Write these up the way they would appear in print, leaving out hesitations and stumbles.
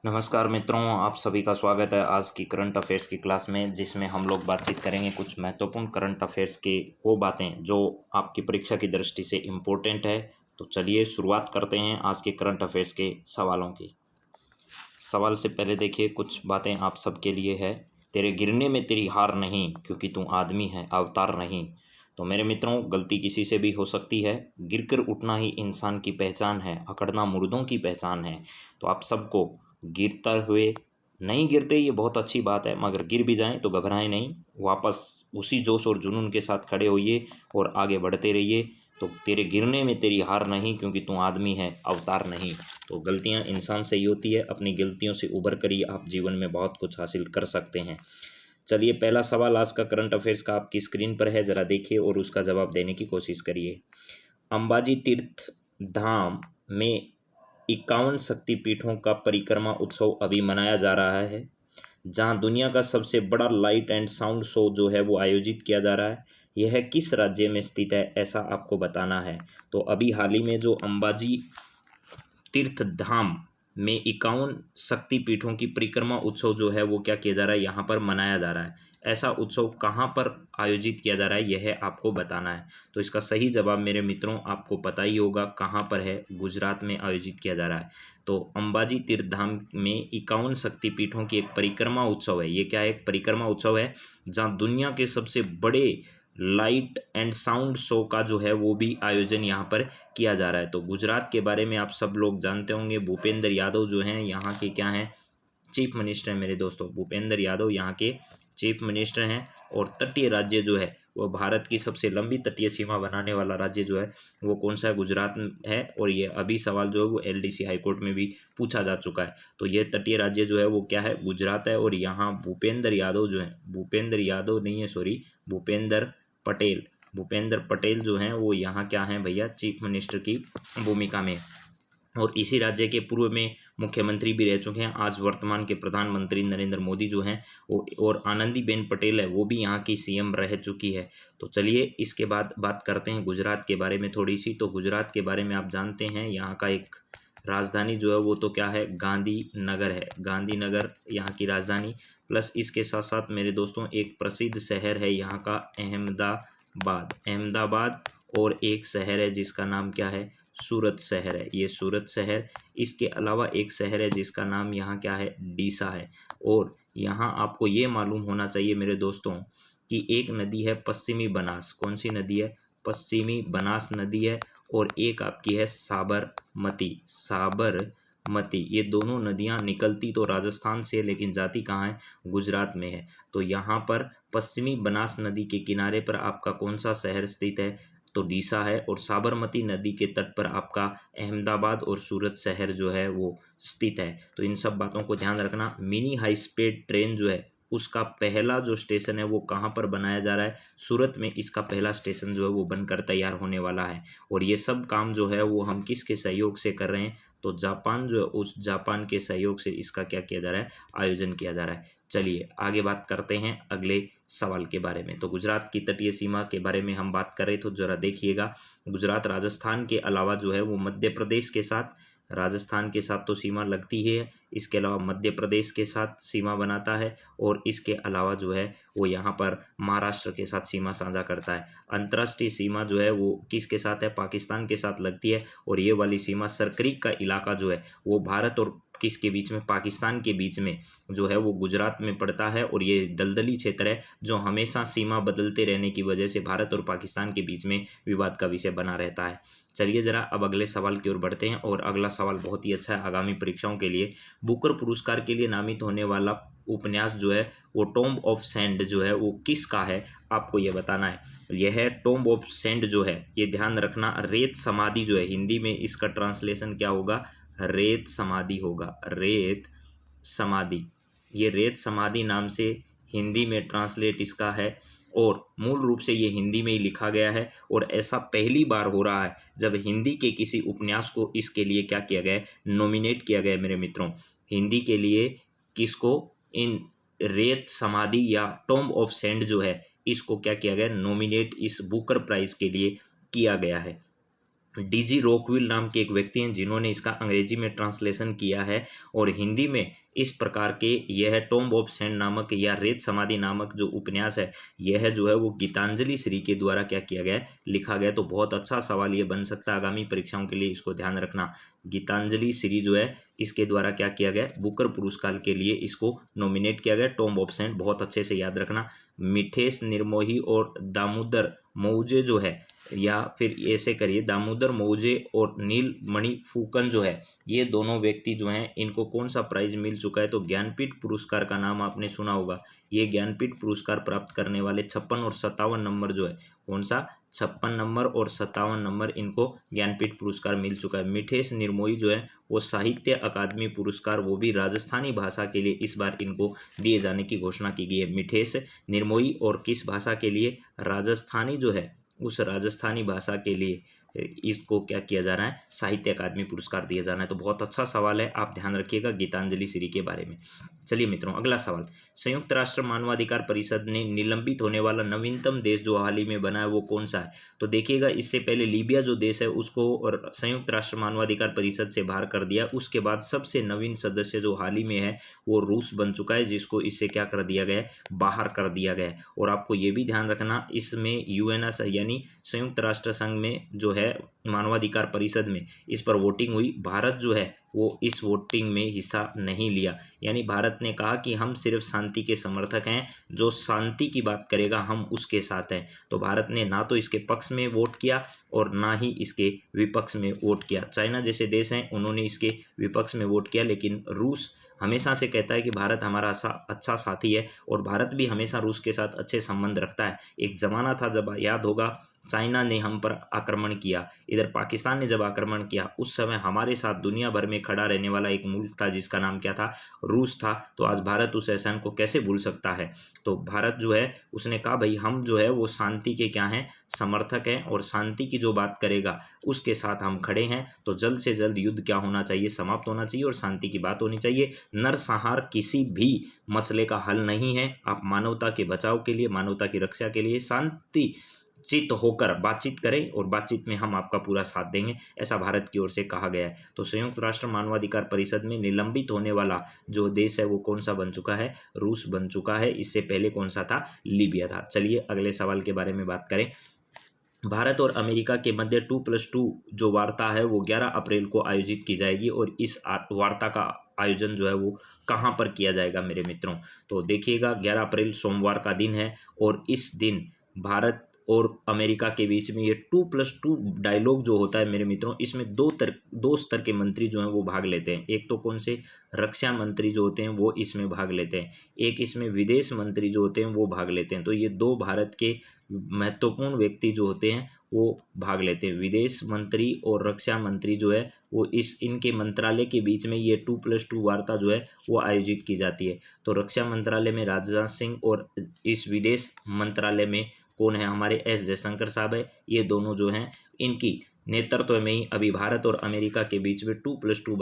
नमस्कार मित्रों, आप सभी का स्वागत है आज की करंट अफेयर्स की क्लास में, जिसमें हम लोग बातचीत करेंगे कुछ महत्वपूर्ण करंट अफेयर्स के वो बातें जो आपकी परीक्षा की दृष्टि से इम्पोर्टेंट है। तो चलिए शुरुआत करते हैं आज के करंट अफेयर्स के सवालों की। सवाल से पहले देखिए, कुछ बातें आप सबके लिए है। तेरे गिरने में तेरी हार नहीं, क्योंकि तू आदमी है, अवतार नहीं। तो मेरे मित्रों, गलती किसी से भी हो सकती है, गिरकर उठना ही इंसान की पहचान है, अकड़ना मुर्दों की पहचान है। तो आप सबको गिरते हुए नहीं गिरते, ये बहुत अच्छी बात है, मगर गिर भी जाएं तो घबराएं नहीं, वापस उसी जोश और जुनून के साथ खड़े होइए और आगे बढ़ते रहिए। तो तेरे गिरने में तेरी हार नहीं, क्योंकि तू आदमी है, अवतार नहीं। तो गलतियां इंसान से ही होती है, अपनी गलतियों से उबर कर ही आप जीवन में बहुत कुछ हासिल कर सकते हैं। चलिए, पहला सवाल आज का करंट अफेयर्स का आपकी स्क्रीन पर है, ज़रा देखिए और उसका जवाब देने की कोशिश करिए। अंबाजी तीर्थ धाम में 51 शक्तिपीठों का परिक्रमा उत्सव अभी मनाया जा रहा है, जहां दुनिया का सबसे बड़ा लाइट एंड साउंड शो जो है वो आयोजित किया जा रहा है। यह किस राज्य में स्थित है, ऐसा आपको बताना है। तो अभी हाल ही में जो अंबाजी तीर्थ धाम में 51 शक्तिपीठों की परिक्रमा उत्सव जो है वो क्या किया जा रहा है, यहाँ पर मनाया जा रहा है। ऐसा उत्सव कहाँ पर आयोजित किया जा रहा है, यह आपको बताना है। तो इसका सही जवाब मेरे मित्रों आपको पता ही होगा, कहाँ पर है, गुजरात में आयोजित किया जा रहा है। तो अंबाजी तीर्थ धाम में 51 शक्तिपीठों की एक परिक्रमा उत्सव है। ये क्या है, एक परिक्रमा उत्सव है जहाँ दुनिया के सबसे बड़े लाइट एंड साउंड शो का जो है वो भी आयोजन यहाँ पर किया जा रहा है। तो गुजरात के बारे में आप सब लोग जानते होंगे, भूपेंद्र यादव जो हैं यहाँ के क्या हैं, चीफ मिनिस्टर हैं मेरे दोस्तों। भूपेंद्र यादव यहाँ के चीफ मिनिस्टर हैं। और तटीय राज्य जो है वो भारत की सबसे लंबी तटीय सीमा बनाने वाला राज्य जो है वो कौन सा है, गुजरात है। और ये अभी सवाल जो है वो एलडीसी हाईकोर्ट में भी पूछा जा चुका है। तो ये तटीय राज्य जो है वो क्या है, गुजरात है। और यहाँ भूपेंद्र यादव जो है, भूपेंद्र यादव नहीं है, सॉरी, भूपेंद्र पटेल, भूपेंद्र पटेल जो हैं वो यहाँ क्या हैं भैया, चीफ मिनिस्टर की भूमिका में। और इसी राज्य के पूर्व में मुख्यमंत्री भी रह चुके हैं। आज वर्तमान के प्रधानमंत्री नरेंद्र मोदी जो हैं वो, और आनंदीबेन पटेल है, वो भी यहाँ की सीएम रह चुकी है। तो चलिए इसके बाद बात करते हैं गुजरात के बारे में थोड़ी सी। तो गुजरात के बारे में आप जानते हैं, यहाँ का एक राजधानी जो है वो तो क्या है, गांधीनगर है। गांधीनगर यहाँ की राजधानी, प्लस इसके साथ साथ मेरे दोस्तों एक प्रसिद्ध शहर है यहाँ का, अहमदाबाद। अहमदाबाद। और एक शहर है जिसका नाम क्या है, सूरत शहर है, ये सूरत शहर। इसके अलावा एक शहर है जिसका नाम यहाँ क्या है, डीसा है। और यहाँ आपको ये मालूम होना चाहिए मेरे दोस्तों कि एक नदी है पश्चिमी बनास। कौन सी नदी है, पश्चिमी बनास नदी है। और एक आपकी है साबरमती, साबरमती। ये दोनों नदियाँ निकलती तो राजस्थान से, लेकिन जाती कहाँ है, गुजरात में है। तो यहाँ पर पश्चिमी बनास नदी के किनारे पर आपका कौन सा शहर स्थित है, तो डीसा है। और साबरमती नदी के तट पर आपका अहमदाबाद और सूरत शहर जो है वो स्थित है। तो इन सब बातों को ध्यान रखना। मिनी हाई स्पीड ट्रेन जो है उसका पहला जो स्टेशन है वो कहाँ पर बनाया जा रहा है, सूरत में इसका पहला स्टेशन जो है वो बनकर तैयार होने वाला है। और ये सब काम जो है वो हम किसके सहयोग से कर रहे हैं, तो जापान जो है उस जापान के सहयोग से इसका क्या किया जा रहा है, आयोजन किया जा रहा है। चलिए आगे बात करते हैं अगले सवाल के बारे में। तो गुजरात की तटीय सीमा के बारे में हम बात कर रहे, तो जरा देखिएगा, गुजरात राजस्थान के अलावा जो है वो मध्य प्रदेश के साथ, राजस्थान के साथ तो सीमा लगती ही है, इसके अलावा मध्य प्रदेश के साथ सीमा बनाता है। और इसके अलावा जो है वो यहाँ पर महाराष्ट्र के साथ सीमा साझा करता है। अंतर्राष्ट्रीय सीमा जो है वो किसके साथ है, पाकिस्तान के साथ लगती है। और ये वाली सीमा सरक्रीक का इलाका जो है वो भारत और किसके बीच में, पाकिस्तान के बीच में जो है वो गुजरात में पड़ता है। और ये दलदली क्षेत्र है जो हमेशा सीमा बदलते रहने की वजह से भारत और पाकिस्तान के बीच में विवाद का विषय बना रहता है। चलिए ज़रा अब अगले सवाल की ओर बढ़ते हैं। और अगला सवाल बहुत ही अच्छा है आगामी परीक्षाओं के लिए। बुकर पुरस्कार के लिए नामित होने वाला उपन्यास जो है वो टॉम्ब ऑफ सैंड जो है वो किसका है, आपको ये बताना है। यह है टॉम्ब ऑफ सैंड जो है, ये ध्यान रखना, रेत समाधि जो है, हिंदी में इसका ट्रांसलेशन क्या होगा, रेत समाधि होगा, रेत समाधि। ये रेत समाधि नाम से हिंदी में ट्रांसलेट इसका है। और मूल रूप से ये हिंदी में ही लिखा गया है। और ऐसा पहली बार हो रहा है जब हिंदी के किसी उपन्यास को इसके लिए क्या किया गया है, नॉमिनेट किया गया है मेरे मित्रों। हिंदी के लिए किसको, इन रेत समाधि या टॉम्ब ऑफ सैंड जो है इसको क्या किया गया, नॉमिनेट इस बुकर प्राइज के लिए किया गया है। डीजी रॉकविल नाम के एक व्यक्ति हैं जिन्होंने इसका अंग्रेजी में ट्रांसलेशन किया है, और हिंदी में इस प्रकार के यह टॉम्ब ऑफ सैंड नामक या रेत समाधि नामक जो उपन्यास है, यह जो है वो गीतांजलि श्री के द्वारा क्या किया गया है, लिखा गया है। तो बहुत अच्छा सवाल ये बन सकता है आगामी परीक्षाओं के लिए, इसको ध्यान रखना। गीतांजलि श्री जो है इसके द्वारा क्या किया गया, बुकर पुरस्कार के लिए इसको नॉमिनेट किया गया। टॉम्ब ऑफ सैंड बहुत अच्छे से याद रखना। मिठेश निर्मोही और दामोदर मौजे जो है, या फिर ऐसे करिए, दामोदर मौजे और नीलमणि फूकन जो है, ये दोनों व्यक्ति जो हैं इनको कौन सा प्राइज मिल चुका है, तो ज्ञानपीठ पुरस्कार का नाम आपने सुना होगा। ये ज्ञानपीठ पुरस्कार प्राप्त करने वाले 56 और 57 नंबर जो है, कौन सा, 56 नंबर और 57 नंबर इनको ज्ञानपीठ पुरस्कार मिल चुका है। मिठेश निर्मोही जो है वो साहित्य अकादमी पुरस्कार, वो भी राजस्थानी भाषा के लिए इस बार इनको दिए जाने की घोषणा की गई है। मिठेश निर्मोही, और किस भाषा के लिए, राजस्थानी जो है उस राजस्थानी भाषा के लिए इसको क्या किया जा रहा है, साहित्य अकादमी पुरस्कार दिया जाना है। तो बहुत अच्छा सवाल है, आप ध्यान रखिएगा गीतांजलि श्री के बारे में। चलिए मित्रों, अगला सवाल, संयुक्त राष्ट्र मानवाधिकार परिषद ने निलंबित होने वाला नवीनतम देश जो हाल ही में बना है वो कौन सा है। तो देखिएगा, इससे पहले लीबिया जो देश है उसको और संयुक्त राष्ट्र मानवाधिकार परिषद से बाहर कर दिया। उसके बाद सबसे नवीन सदस्य जो हाल ही में है वो रूस बन चुका है, जिसको इससे क्या कर दिया गया है, बाहर कर दिया गया है। और आपको ये भी ध्यान रखना, इसमें यूएनएस यानी संयुक्त राष्ट्र संघ में जो है मानवाधिकार परिषद में इस पर वोटिंग हुई। भारत जो है वो इस वोटिंग में हिस्सा नहीं लिया, यानी भारत ने कहा कि हम सिर्फ शांति के समर्थक हैं, जो शांति की बात करेगा हम उसके साथ हैं। तो भारत ने ना तो इसके पक्ष में वोट किया और ना ही इसके विपक्ष में वोट किया। चाइना जैसे देश हैं उन्होंने इसके विपक्ष में वोट किया, लेकिन रूस हमेशा से कहता है कि भारत हमारा अच्छा साथी है, और भारत भी हमेशा रूस के साथ अच्छे संबंध रखता है। एक ज़माना था जब, याद होगा, चाइना ने हम पर आक्रमण किया, इधर पाकिस्तान ने जब आक्रमण किया, उस समय हमारे साथ दुनिया भर में खड़ा रहने वाला एक मुल्क था जिसका नाम क्या था, रूस था। तो आज भारत उस एहसान को कैसे भूल सकता है। तो भारत जो है उसने कहा भाई हम जो है वो शांति के क्या हैं, समर्थक हैं, और शांति की जो बात करेगा उसके साथ हम खड़े हैं। तो जल्द से जल्द युद्ध क्या होना चाहिए, समाप्त होना चाहिए, और शांति की बात होनी चाहिए। नरसंहार किसी भी मसले का हल नहीं है। आप मानवता के बचाव के लिए, मानवता की रक्षा के लिए शांति चित होकर बातचीत करें, और बातचीत में हम आपका पूरा साथ देंगे, ऐसा भारत की ओर से कहा गया है। तो संयुक्त राष्ट्र मानवाधिकार परिषद में निलंबित होने वाला जो देश है वो कौन सा बन चुका है, रूस बन चुका है। इससे पहले कौन सा था, लीबिया था। चलिए अगले सवाल के बारे में बात करें। भारत और अमेरिका के मध्य 2+2 जो वार्ता है वो 11 अप्रैल को आयोजित की जाएगी, और इस वार्ता का आयोजन जो है वो कहाँ पर किया जाएगा मेरे मित्रों। तो देखिएगा, 11 अप्रैल सोमवार का दिन है, और इस दिन भारत और अमेरिका के बीच में ये 2+2 डायलॉग जो होता है मेरे मित्रों, इसमें दो स्तर के मंत्री जो हैं वो भाग लेते हैं। एक तो कौन से, रक्षा मंत्री जो होते हैं वो इसमें भाग लेते हैं, एक इसमें विदेश मंत्री जो होते हैं वो भाग लेते हैं। तो ये दो भारत के महत्वपूर्ण व्यक्ति जो होते हैं वो भाग लेते हैं। विदेश मंत्री और रक्षा मंत्री जो है वो इनके मंत्रालय के बीच में ये 2+2 वार्ता जो है वो आयोजित की जाती है। तो रक्षा मंत्रालय में राजनाथ सिंह, और इस विदेश मंत्रालय में कौन है, हमारे एस जयशंकर साहब है। ये दोनों जो हैं इनकी नेतृत्व में ही अभी भारत और अमेरिका के बीच में 2+2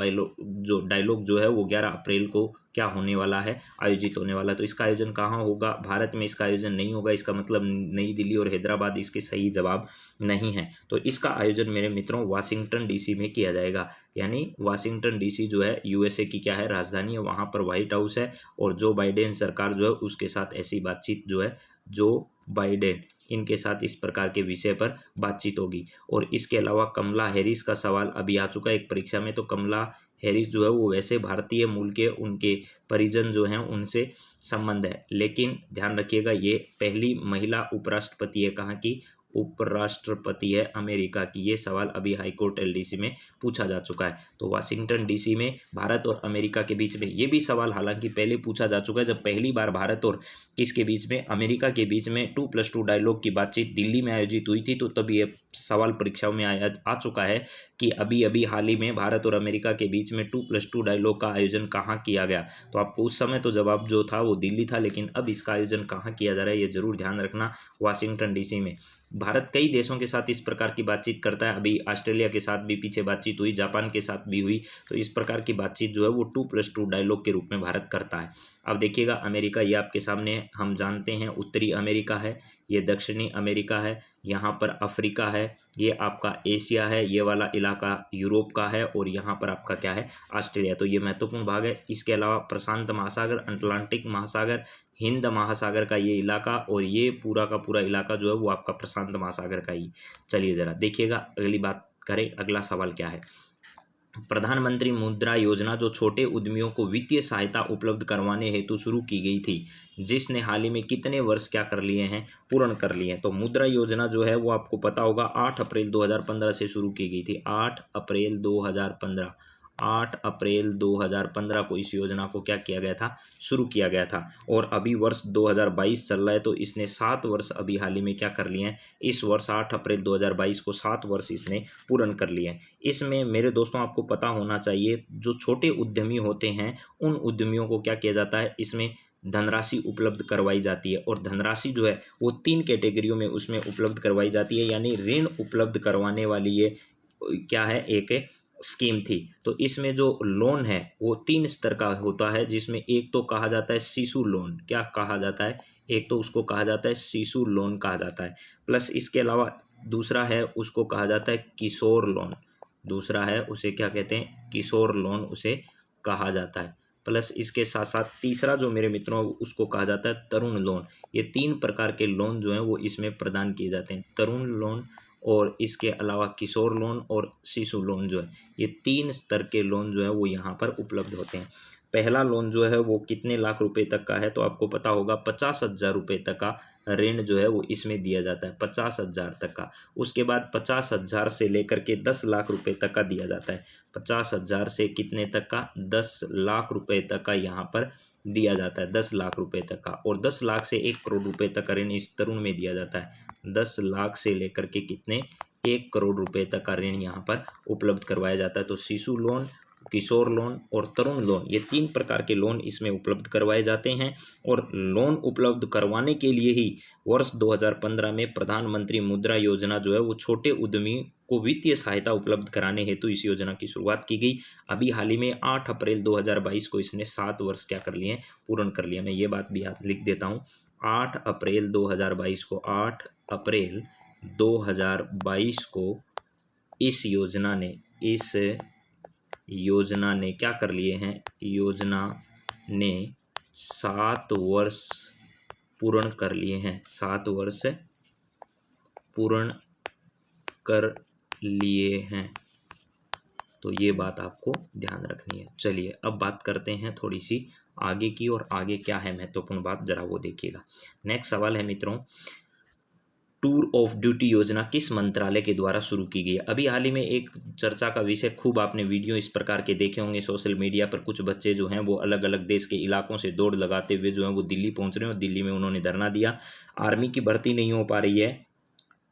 डायलॉग जो है वो 11 अप्रैल को क्या होने वाला है, आयोजित होने वाला है। तो इसका आयोजन कहाँ होगा, भारत में इसका आयोजन नहीं होगा। इसका मतलब नई दिल्ली और हैदराबाद इसके सही जवाब नहीं है। तो इसका आयोजन मेरे मित्रों वाशिंगटन डीसी में किया जाएगा, यानी वाशिंगटन डीसी जो है यूएसए की क्या है, राजधानी है। वहाँ पर व्हाइट हाउस है, और जो बाइडेन सरकार जो है उसके साथ ऐसी बातचीत जो है, जो बाइडेन इनके साथ इस प्रकार के विषय पर बातचीत होगी। और इसके अलावा कमला हैरिस का सवाल अभी आ चुका है एक परीक्षा में। तो कमला हैरिस जो है वो वैसे भारतीय मूल के, उनके परिजन जो हैं उनसे संबंध है, लेकिन ध्यान रखिएगा ये पहली महिला उपराष्ट्रपति है। कहाँ की, उपराष्ट्रपति है अमेरिका की। ये सवाल अभी हाईकोर्ट एलडीसी में पूछा जा चुका है। तो वाशिंगटन डीसी में भारत और अमेरिका के बीच में ये भी सवाल हालांकि पहले पूछा जा चुका है, जब पहली बार भारत और किसके बीच में, अमेरिका के बीच में 2+2 डायलॉग की बातचीत दिल्ली में आयोजित हुई थी। तो तब ये सवाल परीक्षाओं में आ चुका है कि अभी अभी हाल ही में भारत और अमेरिका के बीच में 2+2 डायलॉग का आयोजन कहाँ किया गया। तो आपको उस समय तो जवाब जो था वो दिल्ली था, लेकिन अब इसका आयोजन कहाँ किया जा रहा है ये जरूर ध्यान रखना, वाशिंगटन डीसी में। भारत कई देशों के साथ इस प्रकार की बातचीत करता है। अभी ऑस्ट्रेलिया के साथ भी पीछे बातचीत हुई, जापान के साथ भी हुई। तो इस प्रकार की बातचीत जो है वो 2+2 डायलॉग के रूप में भारत करता है। अब देखिएगा अमेरिका, ये आपके सामने हम जानते हैं उत्तरी अमेरिका है, ये दक्षिणी अमेरिका है, यहाँ पर अफ्रीका है, ये आपका एशिया है, ये वाला इलाका यूरोप का है और यहाँ पर आपका क्या है, ऑस्ट्रेलिया। तो ये महत्वपूर्ण भाग है। इसके अलावा प्रशांत महासागर, अटलांटिक महासागर, हिंद महासागर का ये इलाका और ये पूरा का पूरा इलाका जो है वो आपका प्रशांत महासागर का ही। चलिए ज़रा देखिएगा, अगली बात करें, अगला सवाल क्या है। प्रधानमंत्री मुद्रा योजना जो छोटे उद्यमियों को वित्तीय सहायता उपलब्ध करवाने हेतु शुरू की गई थी, जिसने हाल ही में कितने वर्ष क्या कर लिए हैं, पूर्ण कर लिए हैं। तो मुद्रा योजना जो है वो आपको पता होगा 8 अप्रैल 2015 से शुरू की गई थी। 8 अप्रैल 2015 को इस योजना को क्या किया गया था, शुरू किया गया था। और अभी वर्ष 2022 चल रहा है, तो इसने 7 वर्ष अभी हाल ही में क्या कर लिए हैं, इस वर्ष 8 अप्रैल 2022 को 7 वर्ष इसने पूर्ण कर लिए हैं। इसमें मेरे दोस्तों आपको पता होना चाहिए, जो छोटे उद्यमी होते हैं उन उद्यमियों को क्या किया जाता है, इसमें धनराशि उपलब्ध करवाई जाती है। और धनराशि जो है वो 3 कैटेगरियों में उसमें उपलब्ध करवाई जाती है, यानी ऋण उपलब्ध करवाने वाली ये क्या है, एक स्कीम थी। तो इसमें जो लोन है वो 3 स्तर का होता है, जिसमें एक तो कहा जाता है शिशु लोन। क्या कहा जाता है, एक तो उसको कहा जाता है शिशु लोन कहा जाता है, प्लस इसके अलावा दूसरा है उसको कहा जाता है किशोर लोन। दूसरा है उसे क्या कहते हैं, किशोर लोन उसे कहा जाता है। प्लस इसके साथ साथ तीसरा जो मेरे मित्रों उसको कहा जाता है तरुण लोन। ये 3 प्रकार के लोन जो हैं वो इसमें प्रदान किए जाते हैं। तरुण लोन और इसके अलावा किशोर लोन और शिशु लोन जो है, ये 3 स्तर के लोन जो है वो यहाँ पर उपलब्ध होते हैं। पहला लोन जो है वो कितने लाख रुपए तक का है, तो आपको पता होगा 50,000 रुपये तक का ऋण जो है वो इसमें दिया जाता है, 50,000 तक का। उसके बाद 50,000 से लेकर के 10 लाख रुपए तक का दिया जाता है। 50,000 से कितने तक का, 10 लाख रुपए तक का यहाँ पर दिया जाता है, 10 लाख रुपए तक का। और 10 लाख से 1 करोड़ रुपए तक का ऋण इस तरुण में दिया जाता है। 10 लाख से लेकर के कितने, 1 करोड़ रुपए तक का ऋण यहाँ पर उपलब्ध करवाया जाता है। तो शिशु लोन, किशोर लोन और तरुण लोन, ये 3 प्रकार के लोन इसमें उपलब्ध करवाए जाते हैं। और लोन उपलब्ध करवाने के लिए ही वर्ष 2015 में प्रधानमंत्री मुद्रा योजना जो है वो छोटे उद्यमी को वित्तीय सहायता उपलब्ध कराने हेतु इस योजना की शुरुआत की गई। अभी हाल ही में 8 अप्रैल 2022 को इसने 7 वर्ष क्या कर लिए हैं, पूर्ण कर लिया। मैं ये बात भी लिख देता हूँ, 8 अप्रैल 2022 को, 8 अप्रैल 2022 को इस योजना ने क्या कर लिए हैं, योजना ने 7 वर्ष पूर्ण कर लिए हैं, 7 वर्ष पूर्ण कर लिए हैं। तो ये बात आपको ध्यान रखनी है। चलिए अब बात करते हैं थोड़ी सी आगे की, और आगे क्या है महत्वपूर्ण बात, जरा वो देखिएगा। नेक्स्ट सवाल है मित्रों, टूर ऑफ ड्यूटी योजना किस मंत्रालय के द्वारा शुरू की गई है। अभी हाल ही में एक चर्चा का विषय, खूब आपने वीडियो इस प्रकार के देखे होंगे सोशल मीडिया पर। कुछ बच्चे जो हैं वो अलग अलग देश के इलाकों से दौड़ लगाते हुए जो हैं वो दिल्ली पहुंच रहे हैं, और दिल्ली में उन्होंने धरना दिया। आर्मी की भर्ती नहीं हो पा रही है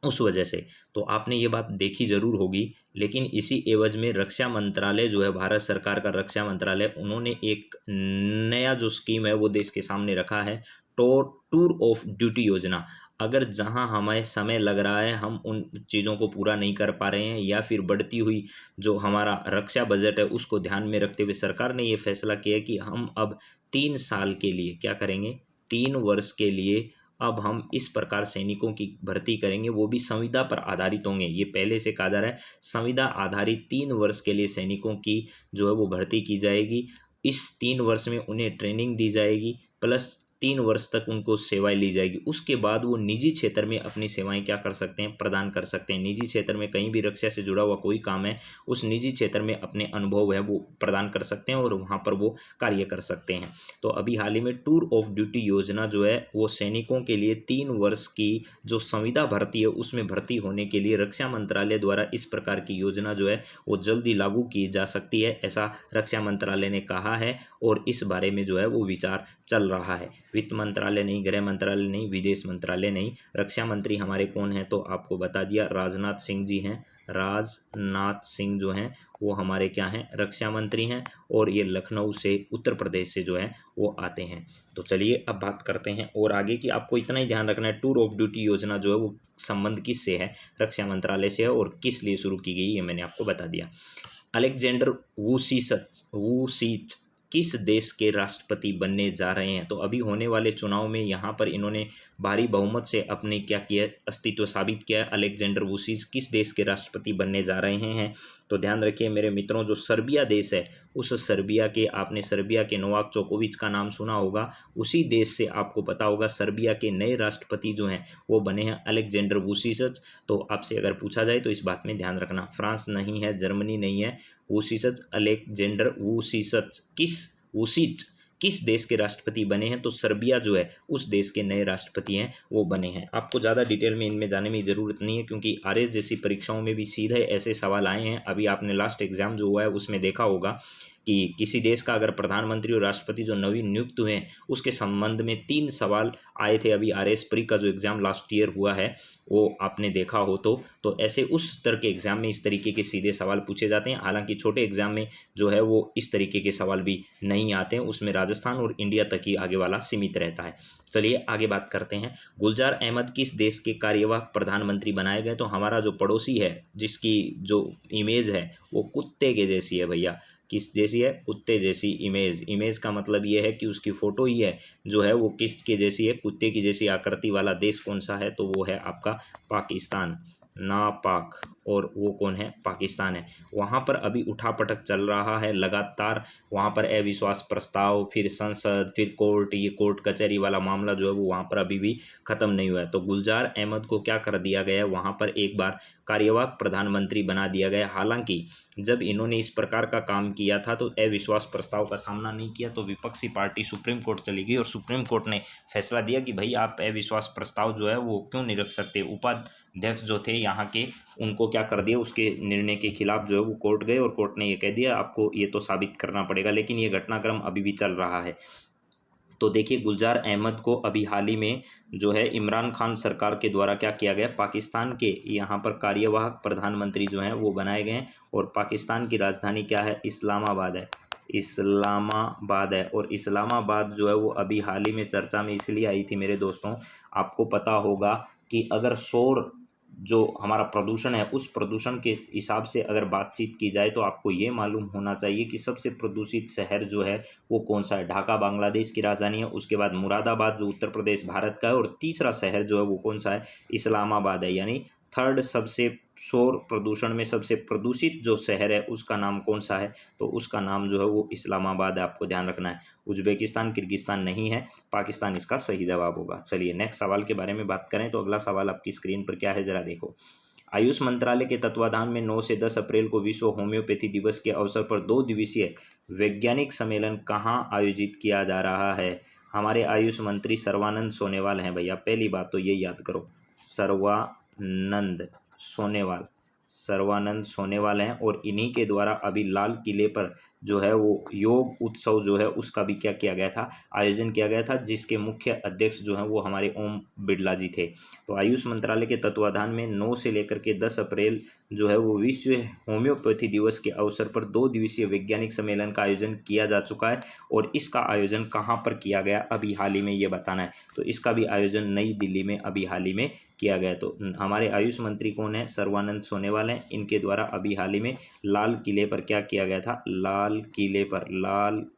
उस वजह से। तो आपने ये बात देखी जरूर होगी, लेकिन इसी एवज में रक्षा मंत्रालय जो है, भारत सरकार का रक्षा मंत्रालय, उन्होंने एक नया जो स्कीम है वो देश के सामने रखा है, टूर ऑफ ड्यूटी योजना। अगर जहां हमें समय लग रहा है, हम उन चीज़ों को पूरा नहीं कर पा रहे हैं, या फिर बढ़ती हुई जो हमारा रक्षा बजट है उसको ध्यान में रखते हुए सरकार ने ये फैसला किया कि हम अब 3 साल के लिए क्या करेंगे, 3 वर्ष के लिए अब हम इस प्रकार सैनिकों की भर्ती करेंगे, वो भी संविदा पर आधारित होंगे। ये पहले से कहा जा रहा है, संविदा आधारित 3 वर्ष के लिए सैनिकों की जो है वो भर्ती की जाएगी। इस 3 वर्ष में उन्हें ट्रेनिंग दी जाएगी, प्लस 3 वर्ष तक उनको सेवाएं ली जाएगी। उसके बाद वो निजी क्षेत्र में अपनी सेवाएं क्या कर सकते हैं, प्रदान कर सकते हैं। निजी क्षेत्र में कहीं भी रक्षा से जुड़ा हुआ कोई काम है, उस निजी क्षेत्र में अपने अनुभव है वो प्रदान कर सकते हैं और वहाँ पर वो कार्य कर सकते हैं। तो अभी हाल ही में टूर ऑफ ड्यूटी योजना जो है वो सैनिकों के लिए 3 वर्ष की जो संविदा भर्ती है उसमें भर्ती होने के लिए रक्षा मंत्रालय द्वारा इस प्रकार की योजना जो है वो जल्दी लागू की जा सकती है, ऐसा रक्षा मंत्रालय ने कहा है। और इस बारे में जो है वो विचार चल रहा है। वित्त मंत्रालय नहीं, गृह मंत्रालय नहीं, विदेश मंत्रालय नहीं, रक्षा मंत्री हमारे कौन हैं, तो आपको बता दिया, राजनाथ सिंह जी हैं। राजनाथ सिंह जो हैं वो हमारे क्या हैं, रक्षा मंत्री हैं, और ये लखनऊ से, उत्तर प्रदेश से जो है वो आते हैं। तो चलिए अब बात करते हैं और आगे की। आपको इतना ही ध्यान रखना है, टूर ऑफ ड्यूटी योजना जो है वो संबंध किससे है, रक्षा मंत्रालय से है, और किस लिए शुरू की गई ये मैंने आपको बता दिया। अलेक्जेंडर वुसिच किस देश के राष्ट्रपति बनने जा रहे हैं। तो अभी होने वाले चुनाव में यहाँ पर इन्होंने भारी बहुमत से अपने क्या किया, अस्तित्व साबित किया। अलेक्जेंडर वुसिच किस देश के राष्ट्रपति बनने जा रहे हैं। तो ध्यान रखिए मेरे मित्रों, जो सर्बिया देश है, उस सर्बिया के, आपने सर्बिया के नोवाक जोकोविच का नाम सुना होगा, उसी देश से आपको पता होगा सर्बिया के नए राष्ट्रपति जो हैं वो बने हैं अलेक्जेंडर वुसिच। तो आपसे अगर पूछा जाए तो इस बात में ध्यान रखना, फ्रांस नहीं है, जर्मनी नहीं है, वुसिच, अलेक्जेंडर वुसिच किस देश के राष्ट्रपति बने हैं। तो सर्बिया जो है उस देश के नए राष्ट्रपति हैं वो बने हैं। आपको ज़्यादा डिटेल में इनमें जाने में ज़रूरत नहीं है, क्योंकि आरएस जैसी परीक्षाओं में भी सीधे ऐसे सवाल आए हैं। अभी आपने लास्ट एग्जाम जो हुआ है उसमें देखा होगा कि किसी देश का अगर प्रधानमंत्री और राष्ट्रपति जो नवीन नियुक्त हुए हैं उसके संबंध में 3 सवाल आए थे। अभी आरएस प्री का जो एग्ज़ाम लास्ट ईयर हुआ है वो आपने देखा हो तो ऐसे उस तरह के एग्ज़ाम में इस तरीके के सीधे सवाल पूछे जाते हैं। हालांकि छोटे एग्ज़ाम में जो है वो इस तरीके के सवाल भी नहीं आते हैं, उसमें राजस्थान और इंडिया तक ही आगे वाला सीमित रहता है। चलिए आगे बात करते हैं। गुलजार अहमद किस देश के कार्यवाहक प्रधानमंत्री बनाए गए। तो हमारा जो पड़ोसी है जिसकी जो इमेज है वो कुत्ते के जैसी है भैया। किस जैसी है, कुत्ते जैसी इमेज का मतलब ये है कि उसकी फ़ोटो ही है जो है वो किस के जैसी है, कुत्ते की जैसी आकृति वाला देश कौन सा है। तो वो है आपका पाकिस्तान, नापाक, और वो कौन है, पाकिस्तान है। वहाँ पर अभी उठापटक चल रहा है लगातार, वहाँ पर अविश्वास प्रस्ताव, फिर संसद, फिर कोर्ट, ये कोर्ट कचहरी वाला मामला जो है वो वहाँ पर अभी भी ख़त्म नहीं हुआ है। तो गुलजार अहमद को क्या कर दिया गया है, वहाँ पर एक बार कार्यवाहक प्रधानमंत्री बना दिया गया। हालांकि जब इन्होंने इस प्रकार का काम किया था तो अविश्वास प्रस्ताव का सामना नहीं किया, तो विपक्षी पार्टी सुप्रीम कोर्ट चली गई और सुप्रीम कोर्ट ने फैसला दिया कि भाई आप अविश्वास प्रस्ताव जो है वो क्यों नहीं रख सकते। उपाध्यक्ष जो थे यहाँ के, उनको क्या कर दिया, उसके निर्णय के खिलाफ जो है वो कोर्ट गए और कोर्ट ने ये कह दिया आपको ये तो साबित करना पड़ेगा। लेकिन ये घटनाक्रम अभी भी चल रहा है। तो देखिए गुलजार अहमद को अभी हाल ही में जो है इमरान खान सरकार के द्वारा क्या किया गया, पाकिस्तान के यहाँ पर कार्यवाहक प्रधानमंत्री जो हैं वो बनाए गए हैं। और पाकिस्तान की राजधानी क्या है, इस्लामाबाद है, इस्लामाबाद है। और इस्लामाबाद जो है वो अभी हाल ही में चर्चा में इसलिए आई थी मेरे दोस्तों, आपको पता होगा कि अगर शोर जो हमारा प्रदूषण है उस प्रदूषण के हिसाब से अगर बातचीत की जाए तो आपको ये मालूम होना चाहिए कि सबसे प्रदूषित शहर जो है वो कौन सा है। ढाका बांग्लादेश की राजधानी है, उसके बाद मुरादाबाद जो उत्तर प्रदेश भारत का है, और तीसरा शहर जो है वो कौन सा है, इस्लामाबाद है। यानी थर्ड सबसे शोर प्रदूषण में सबसे प्रदूषित जो शहर है उसका नाम कौन सा है, तो उसका नाम जो है वो इस्लामाबाद है। आपको ध्यान रखना है, उज्बेकिस्तान किर्गिस्तान नहीं है, पाकिस्तान इसका सही जवाब होगा। चलिए नेक्स्ट सवाल के बारे में बात करें तो अगला सवाल आपकी स्क्रीन पर क्या है जरा देखो। आयुष मंत्रालय के तत्वाधान में 9 से 10 अप्रैल को विश्व होम्योपैथी दिवस के अवसर पर 2 दिवसीय वैज्ञानिक सम्मेलन कहाँ आयोजित किया जा रहा है। हमारे आयुष मंत्री सर्वानंद सोनेवाल हैं भैया, पहली बात तो ये याद करो, सर्वानंद सोनेवाल हैं। और इन्हीं के द्वारा अभी लाल किले पर जो है वो योग उत्सव जो है उसका भी क्या किया गया था, आयोजन किया गया था, जिसके मुख्य अध्यक्ष जो हैं वो हमारे ओम बिड़ला जी थे। तो आयुष मंत्रालय के तत्वाधान में 9 से लेकर के 10 अप्रैल जो है वो विश्व होम्योपैथी दिवस के अवसर पर 2 दिवसीय वैज्ञानिक सम्मेलन का आयोजन किया जा चुका है। और इसका आयोजन कहाँ पर किया गया अभी हाल ही में ये बताना है। तो इसका भी आयोजन नई दिल्ली में अभी हाल ही में किया गया। तो हमारे आयुष मंत्री कौन है, सर्वानंद सोनेवाल हैं। इनके द्वारा अभी हाल ही में लाल किले पर क्या किया गया था, लाल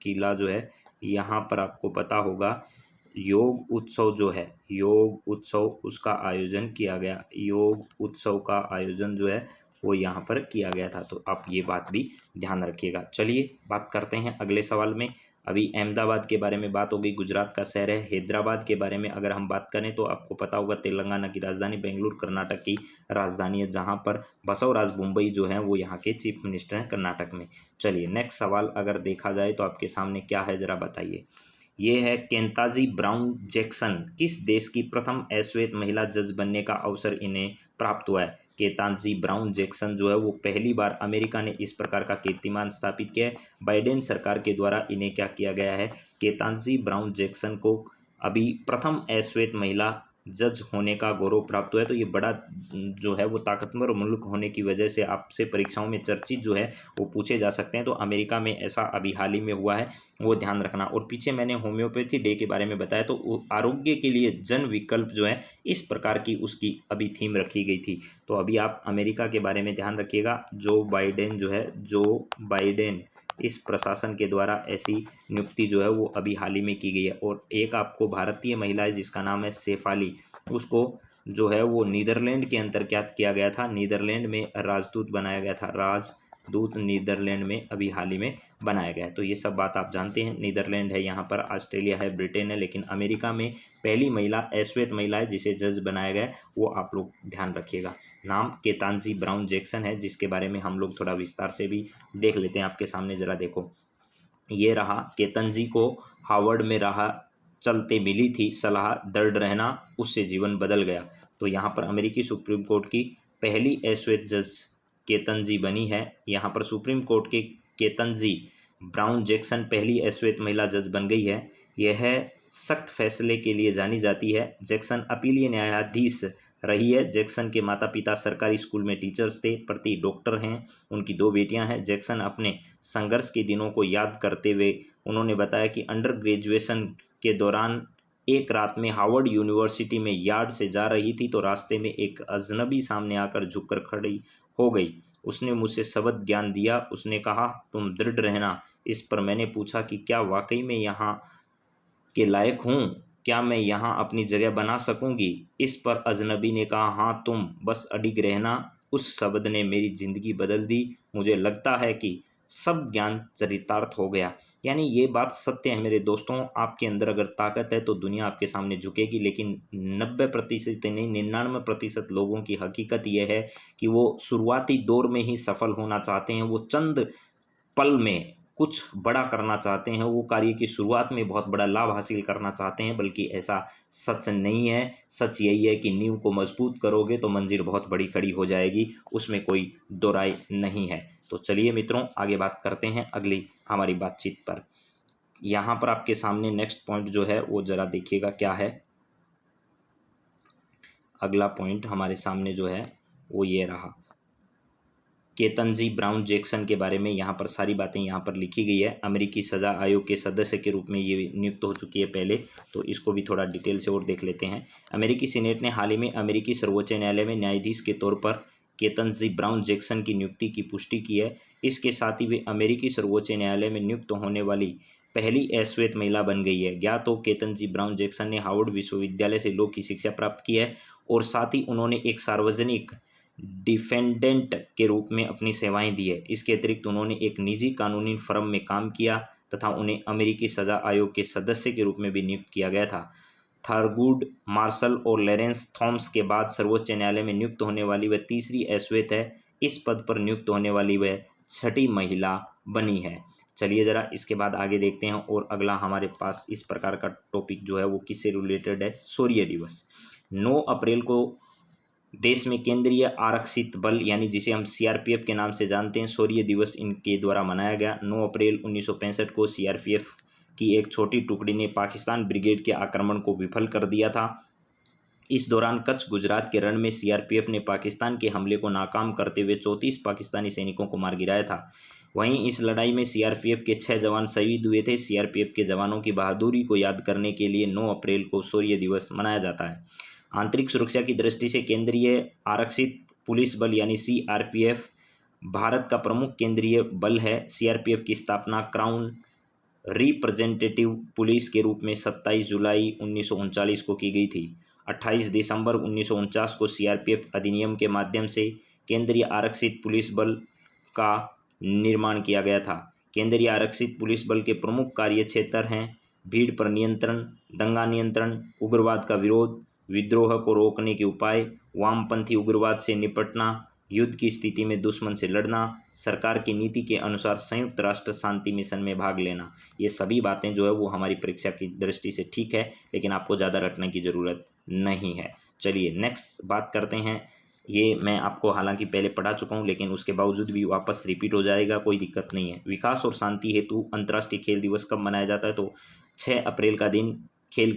किला जो है यहाँ पर आपको पता होगा योग उत्सव जो है, योग उत्सव उसका आयोजन किया गया। योग उत्सव का आयोजन जो है वो यहाँ पर किया गया था। तो आप ये बात भी ध्यान रखिएगा। चलिए बात करते हैं अगले सवाल में। अभी अहमदाबाद के बारे में बात हो गई, गुजरात का शहर है। हैदराबाद के बारे में अगर हम बात करें तो आपको पता होगा तेलंगाना की राजधानी, बेंगलुरु कर्नाटक की राजधानी है, जहाँ पर बसवराज बोम्बई जो है वो यहाँ के चीफ मिनिस्टर हैं कर्नाटक में। चलिए नेक्स्ट सवाल अगर देखा जाए तो आपके सामने क्या है जरा बताइए। ये है केंताजी ब्राउन जैक्सन किस देश की प्रथम अश्वेत महिला जज बनने का अवसर इन्हें प्राप्त हुआ है। केतांजी ब्राउन जैक्सन जो है वो पहली बार अमेरिका ने इस प्रकार का कीर्तिमान स्थापित किया है। बाइडेन सरकार के द्वारा इन्हें क्या किया गया है, केतांजी ब्राउन जैक्सन को अभी प्रथम अश्वेत महिला जज होने का गौरव प्राप्त हुआ है। तो ये बड़ा जो है वो ताकतवर मुल्क होने की वजह से आपसे परीक्षाओं में चर्चित जो है वो पूछे जा सकते हैं। तो अमेरिका में ऐसा अभी हाल ही में हुआ है, वो ध्यान रखना। और पीछे मैंने होम्योपैथी डे के बारे में बताया, तो आरोग्य के लिए जन विकल्प जो है इस प्रकार की उसकी अभी थीम रखी गई थी। तो अभी आप अमेरिका के बारे में ध्यान रखिएगा। जो बाइडेन इस प्रशासन के द्वारा ऐसी नियुक्ति जो है वो अभी हाल ही में की गई है। और एक आपको भारतीय महिला है जिसका नाम है शेफाली, उसको जो है वो नीदरलैंड के अंतर क्या किया गया था, नीदरलैंड में राजदूत बनाया गया था, राजदूत नीदरलैंड में अभी हाल ही में बनाया गया है। तो ये सब बात आप जानते हैं। नीदरलैंड है, यहाँ पर ऑस्ट्रेलिया है, ब्रिटेन है, लेकिन अमेरिका में पहली महिला अश्वेत महिला है जिसे जज बनाया गया है, वो आप लोग ध्यान रखिएगा। नाम केतांजी ब्राउन जैक्सन है, जिसके बारे में हम लोग थोड़ा विस्तार से भी देख लेते हैं। आपके सामने ज़रा देखो, ये रहा केतनजी को हार्वर्ड में रहा चलते मिली थी सलाह, दृढ़ रहना, उससे जीवन बदल गया। तो यहाँ पर अमेरिकी सुप्रीम कोर्ट की पहली अश्वेत जज केतनजी बनी है। यहाँ पर सुप्रीम कोर्ट के केतनजी ब्राउन जैक्सन पहली अश्वेत महिला जज बन गई है। यह सख्त फैसले के लिए जानी जाती है। जैक्सन अपीलीय न्यायाधीश रही है। जैक्सन के माता पिता सरकारी स्कूल में टीचर्स थे, पति डॉक्टर हैं, उनकी 2 बेटियां हैं। जैक्सन अपने संघर्ष के दिनों को याद करते हुए उन्होंने बताया कि अंडर ग्रेजुएशन के दौरान एक रात में हार्वर्ड यूनिवर्सिटी में यार्ड से जा रही थी तो रास्ते में एक अजनबी सामने आकर झुककर खड़ी हो गई। उसने मुझसे शब्द ज्ञान दिया। उसने कहा, तुम दृढ़ रहना। इस पर मैंने पूछा कि क्या वाकई में यहाँ के लायक हूँ, क्या मैं यहाँ अपनी जगह बना सकूँगी। इस पर अजनबी ने कहा, हाँ, तुम बस अडिग रहना। उस शब्द ने मेरी ज़िंदगी बदल दी। मुझे लगता है कि सब ज्ञान चरितार्थ हो गया। यानी ये बात सत्य है मेरे दोस्तों, आपके अंदर अगर ताकत है तो दुनिया आपके सामने झुकेगी। लेकिन 90% नहीं, 99% लोगों की हकीकत यह है कि वो शुरुआती दौर में ही सफल होना चाहते हैं। वो चंद पल में कुछ बड़ा करना चाहते हैं, वो कार्य की शुरुआत में बहुत बड़ा लाभ हासिल करना चाहते हैं, बल्कि ऐसा सच नहीं है। सच यही है कि नींव को मजबूत करोगे तो मंजिल बहुत बड़ी खड़ी हो जाएगी, उसमें कोई दो राय नहीं है। तो चलिए मित्रों, आगे बात करते हैं अगली हमारी बातचीत पर। यहाँ पर आपके सामने नेक्स्ट पॉइंट जो है वो ज़रा देखिएगा क्या है। अगला पॉइंट हमारे सामने जो है वो ये रहा, केतनजी ब्राउन जैक्सन के बारे में। यहाँ पर सारी बातें यहाँ पर लिखी गई है। अमेरिकी सज़ा आयोग के सदस्य के रूप में ये नियुक्त हो चुकी है पहले, तो इसको भी थोड़ा डिटेल से और देख लेते हैं। अमेरिकी सीनेट ने हाल ही में अमेरिकी सर्वोच्च न्यायालय में न्यायाधीश के तौर पर केतनजी ब्राउन जैक्सन की नियुक्ति की पुष्टि की है। इसके साथ ही वे अमेरिकी सर्वोच्च न्यायालय में नियुक्त होने वाली पहली अश्वेत महिला बन गई है। ज्ञात हो, केतनजी ब्राउन जैक्सन ने हार्वर्ड विश्वविद्यालय से लॉ की शिक्षा प्राप्त की है और साथ ही उन्होंने एक सार्वजनिक डिफेंडेंट के रूप में अपनी सेवाएं दी है। इसके अतिरिक्त उन्होंने एक निजी कानूनी फर्म में काम किया तथा उन्हें अमेरिकी सज़ा आयोग के सदस्य के रूप में भी नियुक्त किया गया था। थॉरगुड मार्शल और लॉरेंस थॉम्स के बाद सर्वोच्च न्यायालय में नियुक्त होने वाली वह तीसरी अश्वेत है। इस पद पर नियुक्त होने वाली वह 6ठी महिला बनी है। चलिए ज़रा इसके बाद आगे देखते हैं। और अगला हमारे पास इस प्रकार का टॉपिक जो है वो किससे रिलेटेड है, शौर्य दिवस। 9 अप्रैल को देश में केंद्रीय आरक्षित बल यानी जिसे हम सीआरपीएफ के नाम से जानते हैं, शौर्य दिवस इनके द्वारा मनाया गया। 9 अप्रैल 1965 को सीआरपीएफ की एक छोटी टुकड़ी ने पाकिस्तान ब्रिगेड के आक्रमण को विफल कर दिया था। इस दौरान कच्छ गुजरात के रण में सीआरपीएफ ने पाकिस्तान के हमले को नाकाम करते हुए 34 पाकिस्तानी सैनिकों को मार गिराया था। वहीं इस लड़ाई में सीआरपीएफ के 6 जवान शहीद हुए थे। सीआरपीएफ के जवानों की बहादुरी को याद करने के लिए 9 अप्रैल को शौर्य दिवस मनाया जाता है। आंतरिक सुरक्षा की दृष्टि से केंद्रीय आरक्षित पुलिस बल यानी सीआरपीएफ भारत का प्रमुख केंद्रीय बल है। सीआरपीएफ की स्थापना क्राउन रिप्रेजेंटेटिव पुलिस के रूप में 27 जुलाई 1939 को की गई थी। 28 दिसंबर 1949 को सीआरपीएफ अधिनियम के माध्यम से केंद्रीय आरक्षित पुलिस बल का निर्माण किया गया था। केंद्रीय आरक्षित पुलिस बल के प्रमुख कार्य क्षेत्र हैं भीड़ पर नियंत्रण, दंगा नियंत्रण, उग्रवाद का विरोध, विद्रोह को रोकने के उपाय, वामपंथी उग्रवाद से निपटना, युद्ध की स्थिति में दुश्मन से लड़ना, सरकार की नीति के अनुसार संयुक्त राष्ट्र शांति मिशन में भाग लेना। ये सभी बातें जो है वो हमारी परीक्षा की दृष्टि से ठीक है, लेकिन आपको ज़्यादा रटने की ज़रूरत नहीं है। चलिए नेक्स्ट बात करते हैं। ये मैं आपको हालांकि पहले पढ़ा चुका हूँ, लेकिन उसके बावजूद भी वापस रिपीट हो जाएगा, कोई दिक्कत नहीं है। विकास और शांति हेतु अंतर्राष्ट्रीय खेल दिवस कब मनाया जाता है, तो 6 अप्रैल का दिन खेल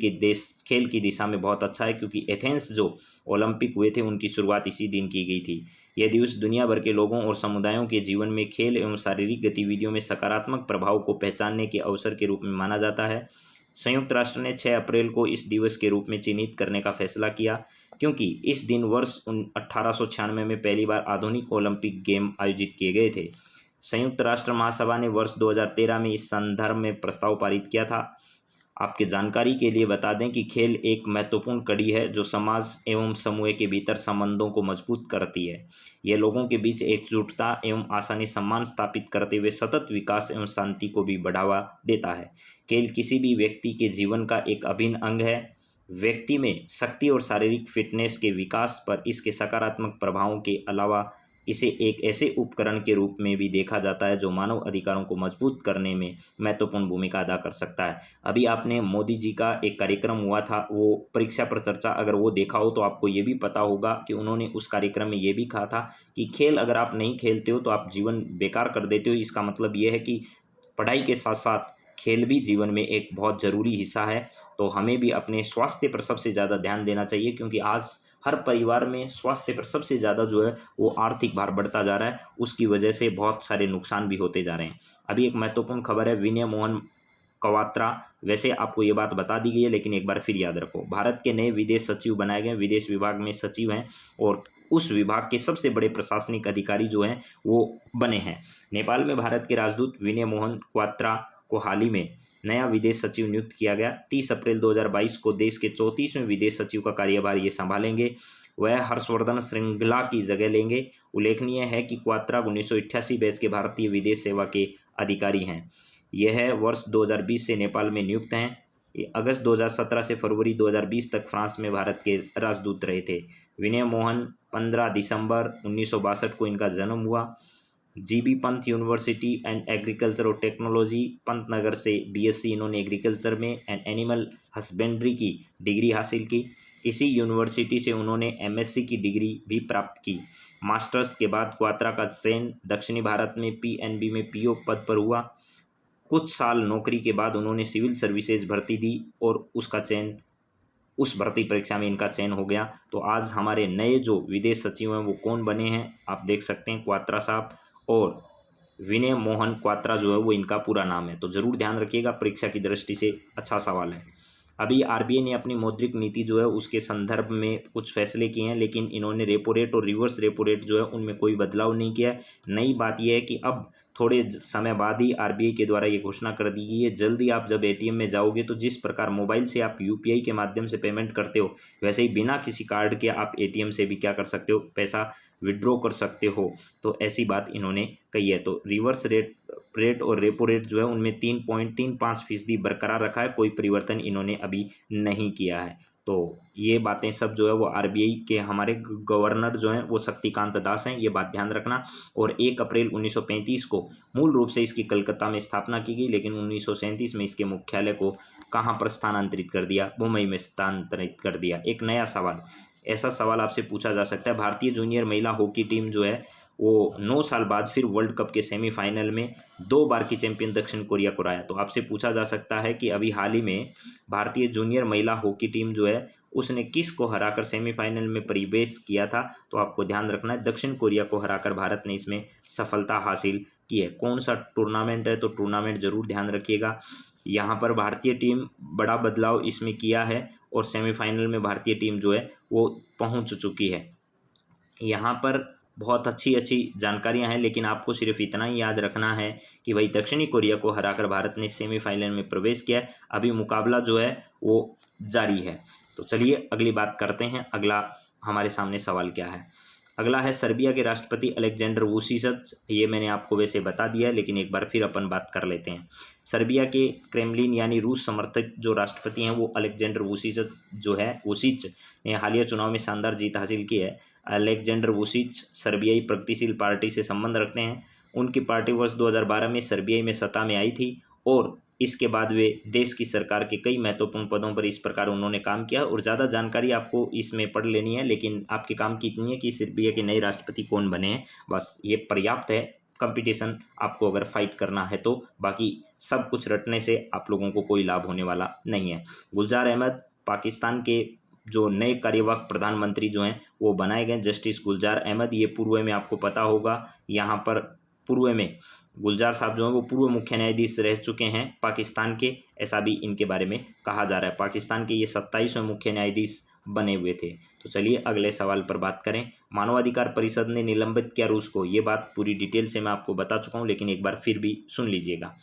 की दिशा में बहुत अच्छा है, क्योंकि एथेंस जो ओलंपिक हुए थे उनकी शुरुआत इसी दिन की गई थी। यह दिवस दुनिया भर के लोगों और समुदायों के जीवन में खेल एवं शारीरिक गतिविधियों में सकारात्मक प्रभाव को पहचानने के अवसर के रूप में माना जाता है। संयुक्त राष्ट्र ने 6 अप्रैल को इस दिवस के रूप में चिन्हित करने का फैसला किया, क्योंकि इस दिन वर्ष 1896 में पहली बार आधुनिक ओलंपिक गेम आयोजित किए गए थे। संयुक्त राष्ट्र महासभा ने वर्ष 2013 में इस संदर्भ में प्रस्ताव पारित किया था। आपके जानकारी के लिए बता दें कि खेल एक महत्वपूर्ण कड़ी है जो समाज एवं समूह के भीतर संबंधों को मजबूत करती है। ये लोगों के बीच एकजुटता एवं आसानी सम्मान स्थापित करते हुए सतत विकास एवं शांति को भी बढ़ावा देता है। खेल किसी भी व्यक्ति के जीवन का एक अभिन्न अंग है। व्यक्ति में शक्ति और शारीरिक फिटनेस के विकास पर इसके सकारात्मक प्रभावों के अलावा इसे एक ऐसे उपकरण के रूप में भी देखा जाता है जो मानव अधिकारों को मजबूत करने में महत्वपूर्ण भूमिका अदा कर सकता है। अभी आपने मोदी जी का एक कार्यक्रम हुआ था, वो परीक्षा पर चर्चा, अगर वो देखा हो तो आपको ये भी पता होगा कि उन्होंने उस कार्यक्रम में ये भी कहा था कि खेल अगर आप नहीं खेलते हो तो आप जीवन बेकार कर देते हो। इसका मतलब ये है कि पढ़ाई के साथ साथ खेल भी जीवन में एक बहुत ज़रूरी हिस्सा है। तो हमें भी अपने स्वास्थ्य पर सबसे ज़्यादा ध्यान देना चाहिए, क्योंकि आज हर परिवार में स्वास्थ्य पर सबसे ज़्यादा जो है वो आर्थिक भार बढ़ता जा रहा है। उसकी वजह से बहुत सारे नुकसान भी होते जा रहे हैं। अभी एक महत्वपूर्ण खबर है, विनय मोहन क्वात्रा, वैसे आपको ये बात बता दी गई है लेकिन एक बार फिर याद रखो, भारत के नए विदेश सचिव बनाए गए, विदेश विभाग में सचिव हैं और उस विभाग के सबसे बड़े प्रशासनिक अधिकारी जो हैं वो बने हैं। नेपाल में भारत के राजदूत विनय मोहन क्वात्रा को हाल ही में नया विदेश सचिव नियुक्त किया गया। 30 अप्रैल 2022 को देश के 34वें विदेश सचिव का कार्यभार ये संभालेंगे। वह हर्षवर्धन श्रृंगला की जगह लेंगे। उल्लेखनीय है कि क्वात्रा 1988 बैच के भारतीय विदेश सेवा के अधिकारी हैं। यह वर्ष 2020 से नेपाल में नियुक्त हैं। ये अगस्त 2017 से फरवरी 2020 तक फ्रांस में भारत के राजदूत रहे थे। विनय मोहन 15 दिसंबर 1962 को इनका जन्म हुआ। GB Pant university and agriculture और टेक्नोलॉजी पंतनगर से बीएससी इन्होंने एग्रीकल्चर में एंड एनिमल हस्बेंड्री की डिग्री हासिल की। इसी यूनिवर्सिटी से उन्होंने एमएससी की डिग्री भी प्राप्त की। मास्टर्स के बाद क्वात्रा का चयन दक्षिणी भारत में पीएनबी में पीओ पद पर हुआ। कुछ साल नौकरी के बाद उन्होंने सिविल सर्विसेज भर्ती दी और उस भर्ती परीक्षा में इनका चयन हो गया। तो आज हमारे नए जो विदेश सचिव हैं वो कौन बने हैं आप देख सकते हैं, क्वात्रा साहब, और विनय मोहन क्वात्रा जो है वो इनका पूरा नाम है। तो ज़रूर ध्यान रखिएगा, परीक्षा की दृष्टि से अच्छा सवाल है। अभी आरबीआई ने अपनी मौद्रिक नीति जो है उसके संदर्भ में कुछ फैसले किए हैं, लेकिन इन्होंने रेपो रेट और रिवर्स रेपो रेट जो है उनमें कोई बदलाव नहीं किया है। नई बात यह है कि अब थोड़े समय बाद ही आरबीआई के द्वारा ये घोषणा कर दी गई है, जल्दी आप जब एटीएम में जाओगे तो जिस प्रकार मोबाइल से आप यूपीआई के माध्यम से पेमेंट करते हो, वैसे ही बिना किसी कार्ड के आप एटीएम से भी क्या कर सकते हो, पैसा विड्रॉ कर सकते हो। तो ऐसी बात इन्होंने कही है। तो रिवर्स रेट और रेपो रेट जो है उनमें 3.35% बरकरार रखा है, कोई परिवर्तन इन्होंने अभी नहीं किया है। तो ये बातें सब जो है वो आरबीआई के हमारे गवर्नर जो हैं वो शक्तिकांत दास हैं, ये बात ध्यान रखना। और 1 अप्रैल 1935 को मूल रूप से इसकी कलकत्ता में स्थापना की गई, लेकिन 1937 में इसके मुख्यालय को कहाँ पर स्थानांतरित कर दिया, मुंबई में स्थानांतरित कर दिया। एक नया सवाल, ऐसा सवाल आपसे पूछा जा सकता है, भारतीय जूनियर महिला हॉकी टीम जो है वो 9 साल बाद फिर वर्ल्ड कप के सेमीफाइनल में 2 बार की चैंपियन दक्षिण कोरिया को हराया। तो आपसे पूछा जा सकता है कि अभी हाल ही में भारतीय जूनियर महिला हॉकी टीम जो है उसने किस को हराकर सेमीफाइनल में प्रवेश किया था। तो आपको ध्यान रखना है, दक्षिण कोरिया को हराकर भारत ने इसमें सफलता हासिल की है। कौन सा टूर्नामेंट है, तो टूर्नामेंट जरूर ध्यान रखिएगा। यहाँ पर भारतीय टीम बड़ा बदलाव इसमें किया है और सेमीफाइनल में भारतीय टीम जो है वो पहुँच चुकी है। यहाँ पर बहुत अच्छी जानकारियां हैं, लेकिन आपको सिर्फ इतना ही याद रखना है कि भाई दक्षिणी कोरिया को हराकर भारत ने सेमीफाइनल में प्रवेश किया है। अभी मुकाबला जो है वो जारी है। तो चलिए अगली बात करते हैं। अगला हमारे सामने सवाल क्या है, अगला है सर्बिया के राष्ट्रपति अलेक्जेंडर वुचिच। ये मैंने आपको वैसे बता दिया है, लेकिन एक बार फिर अपन बात कर लेते हैं। सर्बिया के क्रेमलिन यानी रूस समर्थित जो राष्ट्रपति हैं वो अलेक्जेंडर वुचिच ने हालिया चुनाव में शानदार जीत हासिल की है। अलेक्जेंडर वुचिच सर्बियाई प्रगतिशील पार्टी से संबंध रखते हैं। उनकी पार्टी वर्ष 2012 में सर्बिया में सत्ता में आई थी और इसके बाद वे देश की सरकार के कई महत्वपूर्ण पदों पर इस प्रकार उन्होंने काम किया। और ज़्यादा जानकारी आपको इसमें पढ़ लेनी है, लेकिन आपके काम की इतनी है कि सर्बिया के नए राष्ट्रपति कौन बने हैं, बस ये पर्याप्त है। कंपटीशन आपको अगर फाइट करना है तो, बाकी सब कुछ रटने से आप लोगों को कोई लाभ होने वाला नहीं है। गुलजार अहमद पाकिस्तान के जो नए कार्यवाहक प्रधानमंत्री जो हैं वो बनाए गए, जस्टिस गुलजार अहमद। ये पूर्व में आपको पता होगा, यहाँ पर पूर्व में गुलजार साहब जो हैं वो पूर्व मुख्य न्यायाधीश रह चुके हैं पाकिस्तान के, ऐसा भी इनके बारे में कहा जा रहा है। पाकिस्तान के ये 27वें मुख्य न्यायाधीश बने हुए थे। तो चलिए अगले सवाल पर बात करें। मानवाधिकार परिषद ने निलंबित किया रूस को, ये बात पूरी डिटेल से मैं आपको बता चुका हूँ, लेकिन एक बार फिर भी सुन लीजिएगा।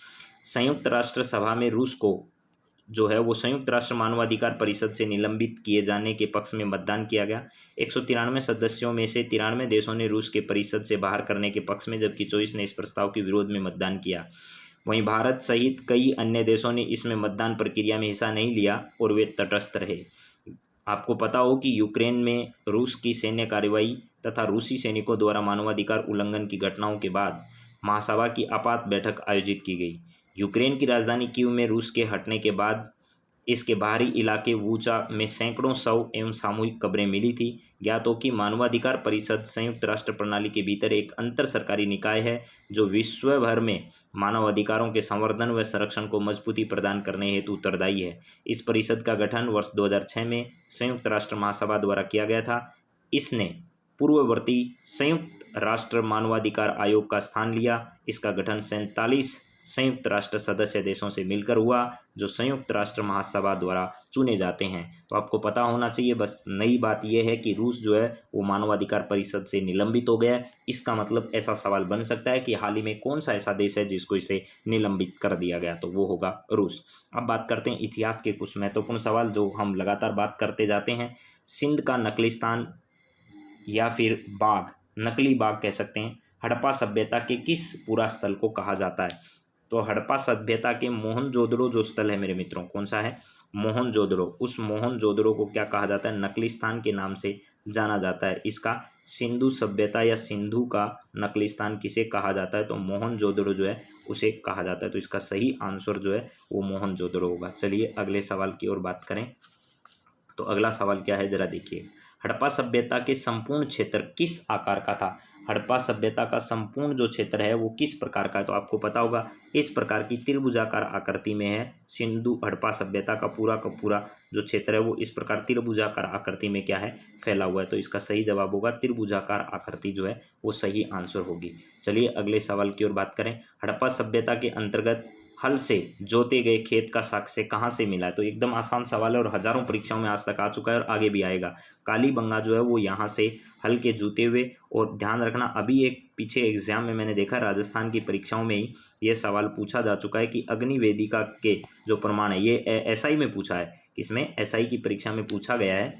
संयुक्त राष्ट्र सभा में रूस को जो है वो संयुक्त राष्ट्र मानवाधिकार परिषद से निलंबित किए जाने के पक्ष में मतदान किया गया। 193 सदस्यों में से 93 देशों ने रूस के परिषद से बाहर करने के पक्ष में, जबकि 24 ने इस प्रस्ताव के विरोध में मतदान किया। वहीं भारत सहित कई अन्य देशों ने इसमें मतदान प्रक्रिया में हिस्सा नहीं लिया और वे तटस्थ रहे। आपको पता हो कि यूक्रेन में रूस की सैन्य कार्रवाई तथा रूसी सैनिकों द्वारा मानवाधिकार उल्लंघन की घटनाओं के बाद महासभा की आपात बैठक आयोजित की गई। यूक्रेन की राजधानी कीव में रूस के हटने के बाद इसके बाहरी इलाके वूचा में सैकड़ों शव एवं सामूहिक कब्रें मिली थी। ज्ञात हो कि मानवाधिकार परिषद संयुक्त राष्ट्र प्रणाली के भीतर एक अंतर सरकारी निकाय है जो विश्व भर में मानव अधिकारों के संवर्धन व संरक्षण को मजबूती प्रदान करने हेतु उत्तरदायी है। इस परिषद का गठन वर्ष 2006 में संयुक्त राष्ट्र महासभा द्वारा किया गया था। इसने पूर्ववर्ती संयुक्त राष्ट्र मानवाधिकार आयोग का स्थान लिया। इसका गठन 47 संयुक्त राष्ट्र सदस्य देशों से मिलकर हुआ जो संयुक्त राष्ट्र महासभा द्वारा चुने जाते हैं। तो आपको पता होना चाहिए, बस नई बात यह है कि रूस जो है वो मानवाधिकार परिषद से निलंबित हो गया है। इसका मतलब ऐसा सवाल बन सकता है कि हाल ही में कौन सा ऐसा देश है जिसको इसे निलंबित कर दिया गया, तो वो होगा रूस। अब बात करते हैं इतिहास के कुछ महत्वपूर्ण सवाल जो हम लगातार बात करते जाते हैं। सिंध का नकलिस्तान या फिर बाग, नकली बाग कह सकते हैं, हड़प्पा सभ्यता के किस पूरा स्थल को कहा जाता है? तो हड़प्पा सभ्यता के मोहनजोदड़ो जो स्थल है मेरे मित्रों, कौन सा है? मोहनजोदड़ो। उस मोहनजोदड़ो को क्या कहा जाता है? नकलिस्तान के नाम से जाना जाता है। इसका सिंधु सभ्यता या सिंधु का नकलिस्तान किसे कहा जाता है? तो मोहनजोदड़ो जो है उसे कहा जाता है। तो इसका सही आंसर जो है वो मोहनजोदड़ो होगा। चलिए अगले सवाल की ओर बात करें। तो अगला सवाल क्या है जरा देखिए। हड़प्पा सभ्यता के संपूर्ण क्षेत्र किस आकार का था? हड़प्पा सभ्यता का संपूर्ण जो क्षेत्र है वो किस प्रकार का है? तो आपको पता होगा इस प्रकार की त्रिभुजाकार आकृति में है। सिंधु हड़प्पा सभ्यता का पूरा जो क्षेत्र है वो इस प्रकार त्रिभुजाकार आकृति में क्या है? फैला हुआ है। तो इसका सही जवाब होगा त्रिभुजाकार आकृति जो है वो सही आंसर होगी। चलिए अगले सवाल की ओर बात करें। हड़प्पा सभ्यता के अंतर्गत हल से जोते गए खेत का साक्ष्य कहाँ से मिला है? तो एकदम आसान सवाल है और हजारों परीक्षाओं में आज तक आ चुका है और आगे भी आएगा। कालीबंगा जो है वो यहाँ से हल के जूते हुए, और ध्यान रखना अभी एक पीछे एग्जाम में मैंने देखा राजस्थान की परीक्षाओं में ही ये सवाल पूछा जा चुका है कि अग्नि वेदिका के जो प्रमाण है, ये एसआई में पूछा है, किसमें? एसआई की परीक्षा में पूछा गया है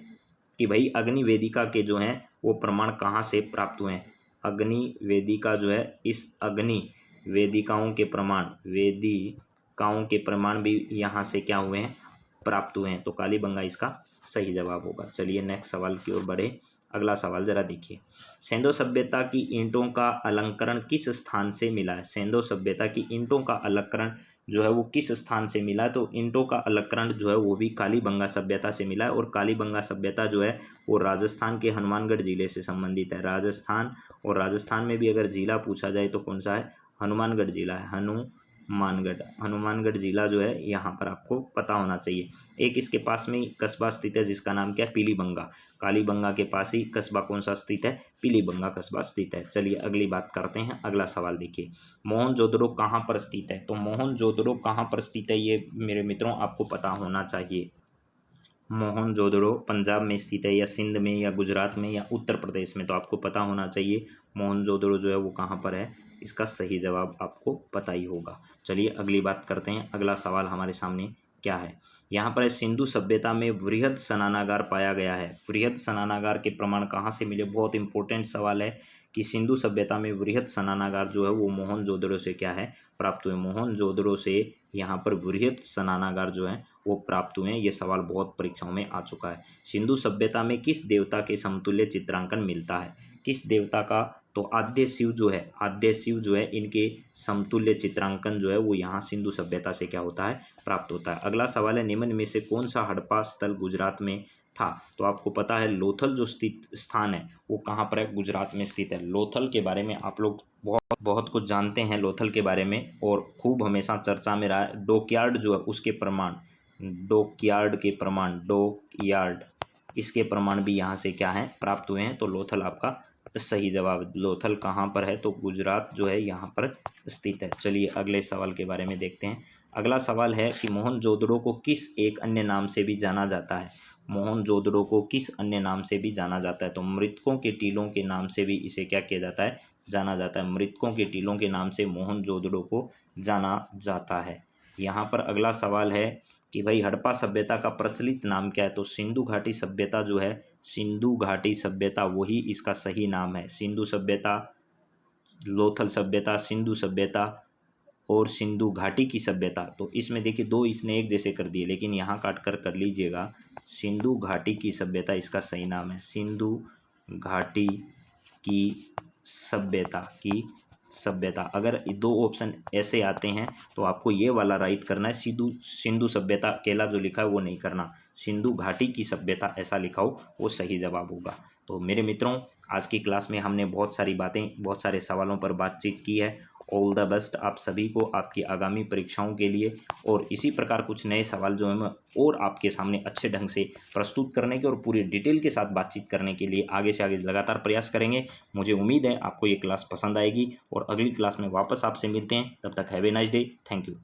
कि भाई अग्नि वेदिका के जो हैं वो प्रमाण कहाँ से प्राप्त हुए हैं। अग्नि वेदिका जो है, इस अग्नि वेदिकाओं के प्रमाण भी यहाँ से क्या हुए हैं? प्राप्त हुए हैं। तो कालीबंगा इसका सही जवाब होगा। चलिए नेक्स्ट सवाल की ओर बढ़े। अगला सवाल जरा देखिए। सेंधो सभ्यता की ईंटों का अलंकरण किस स्थान से मिला है? सेंधो सभ्यता की ईंटों का अलंकरण जो है वो किस स्थान से मिला है? तो ईंटों का अलंकरण जो है वो भी कालीबंगा सभ्यता से मिला है। और कालीबंगा सभ्यता जो है वो राजस्थान के हनुमानगढ़ जिले से संबंधित है। राजस्थान, और राजस्थान में भी अगर जिला पूछा जाए तो कौन सा है? हनुमानगढ़ जिला है। हनुमानगढ़ जिला जो है यहाँ पर आपको पता होना चाहिए। एक इसके पास में ही कस्बा स्थित है जिसका नाम क्या है? पीलीबंगा। कालीबंगा के पास ही कस्बा कौन सा स्थित है? पीलीबंगा कस्बा स्थित है। चलिए अगली बात करते हैं। अगला सवाल देखिए। मोहनजोदड़ो कहाँ पर स्थित है? तो मोहनजोदड़ो कहाँ पर स्थित है ये मेरे मित्रों आपको पता होना चाहिए। मोहनजोदड़ो पंजाब में स्थित है या सिंध में या गुजरात में या उत्तर प्रदेश में? तो आपको पता होना चाहिए मोहनजोदड़ो जो है वो कहाँ पर है। इसका सही जवाब आपको पता ही होगा। चलिए अगली बात करते हैं। अगला सवाल हमारे सामने क्या है? यहाँ पर सिंधु सभ्यता में वृहद स्नानागार पाया गया है। वृहद स्नानागार के प्रमाण कहाँ से मिले? बहुत इंपॉर्टेंट सवाल है कि सिंधु सभ्यता में वृहद स्नानागार जो है वो मोहनजोदड़ो से क्या है? प्राप्त हुए। मोहनजोदड़ो से यहाँ पर वृहद स्नानागार जो है वो प्राप्त हुए हैं। ये सवाल बहुत परीक्षाओं में आ चुका है। सिंधु सभ्यता में किस देवता के समतुल्य चित्रांकन मिलता है? किस देवता का? तो आद्य शिव जो है इनके समतुल्य चित्रांकन जो है वो यहाँ सिंधु सभ्यता से क्या होता है? प्राप्त होता है। अगला सवाल है निम्न में से कौन सा हड़प्पा स्थल गुजरात में था? तो आपको पता है लोथल जो स्थित स्थान है वो कहाँ पर है? गुजरात में स्थित है। लोथल के बारे में आप लोग बहुत कुछ जानते हैं लोथल के बारे में, और खूब हमेशा चर्चा में रहा है। डॉकयार्ड जो है उसके प्रमाण, डॉकयार्ड इसके प्रमाण भी यहाँ से क्या है? प्राप्त हुए हैं। तो लोथल आपका सही जवाब। लोथल कहाँ पर है? तो गुजरात जो है यहाँ पर स्थित है। चलिए अगले सवाल के बारे में देखते हैं। अगला सवाल है कि मोहनजोदड़ो को किस एक अन्य नाम से भी जाना जाता है? मोहनजोदड़ो को किस अन्य नाम से भी जाना जाता है? तो मृतकों के टीलों के नाम से भी इसे क्या किया जाता है? जाना जाता है। मृतकों के टीलों के नाम से मोहनजोदड़ो को जाना जाता है। यहाँ पर अगला सवाल है कि भाई हड़प्पा सभ्यता का प्रचलित नाम क्या है? तो सिंधु घाटी सभ्यता जो है, सिंधु घाटी सभ्यता वही इसका सही नाम है। सिंधु सभ्यता, लोथल सभ्यता, सिंधु सभ्यता और सिंधु घाटी की सभ्यता। तो इसमें देखिए दो इसने एक जैसे कर दिए, लेकिन यहाँ काट कर लीजिएगा। सिंधु घाटी की सभ्यता इसका सही नाम है। सिंधु घाटी की सभ्यता अगर दो ऑप्शन ऐसे आते हैं तो आपको ये वाला राइट करना है। सिंधु सभ्यता अकेला जो लिखा है वो नहीं करना, सिंधु घाटी की सभ्यता ऐसा लिखा हो वो सही जवाब होगा। तो मेरे मित्रों, आज की क्लास में हमने बहुत सारी बातें, बहुत सारे सवालों पर बातचीत की है। ऑल द बेस्ट आप सभी को आपकी आगामी परीक्षाओं के लिए। और इसी प्रकार कुछ नए सवाल जो हैं और आपके सामने अच्छे ढंग से प्रस्तुत करने के और पूरी डिटेल के साथ बातचीत करने के लिए आगे से आगे लगातार प्रयास करेंगे। मुझे उम्मीद है आपको ये क्लास पसंद आएगी और अगली क्लास में वापस आपसे मिलते हैं। तब तक have a nice day. Thank you.